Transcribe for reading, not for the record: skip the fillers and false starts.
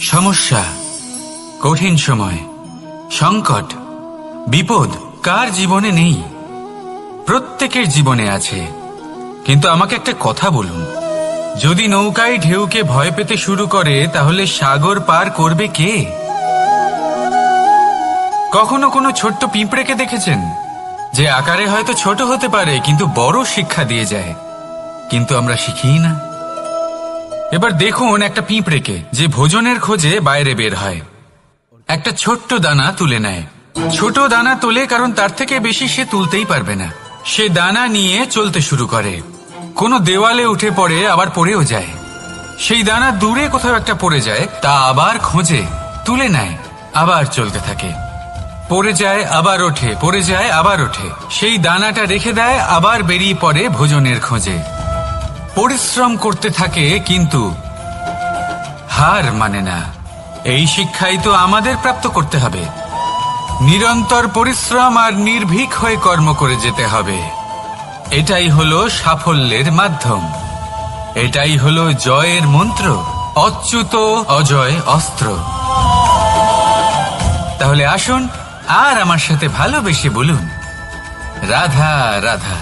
সমস্যা, কঠিন সময়, সংকট, বিপদ কার জীবনে নেই? প্রত্যেকের জীবনে আছে। কিন্তু আমাকে একটা কথা বলুন, যদি নৌকায় ঢেউকে ভয় পেতে শুরু করে তাহলে সাগর পার করবে কে? কখনো কোনো ছোট্ট পিঁপড়েকে দেখেছেন, যে আকারে হয়তো ছোট হতে পারে কিন্তু বড় শিক্ষা দিয়ে যায়? কিন্তু আমরা শিখিই না। এবার দেখুন একটা পিঁপড়েকে, যে ভোজনের খোঁজে বাইরে বের হয়, একটা ছোট্ট দানা তুলে নেয়। ছোট দানা তোলে কারণ তার থেকে বেশি সে তুলতেই পারবে না। সে দানা নিয়ে চলতে শুরু করে, কোনো দেওয়ালে উঠে পড়ে, আবার পড়েও যায়। সেই দানা দূরে কোথাও একটা পড়ে যায়, তা আবার খোঁজে, তুলে নেয়, আবার চলতে থাকে। পড়ে যায় আবার ওঠে, পড়ে যায় আবার ওঠে। সেই দানাটা রেখে দেয়, আবার বেরিয়ে পড়ে ভোজনের খোঁজে। পরিশ্রম করতে থাকে কিন্তু হার মানে না। এই শিক্ষাই তো আমাদের প্রাপ্ত করতে হবে। নিরন্তর পরিশ্রম আর নির্ভীক হয়ে কর্ম করে যেতে হবে। এটাই হলো সাফল্যের মাধ্যম, এটাই হলো জয়ের মন্ত্র, অচ্যুত অজয় অস্ত্র। তাহলে আসুন আর আমার সাথে ভালোবেসে বলুন, রাধা রাধা।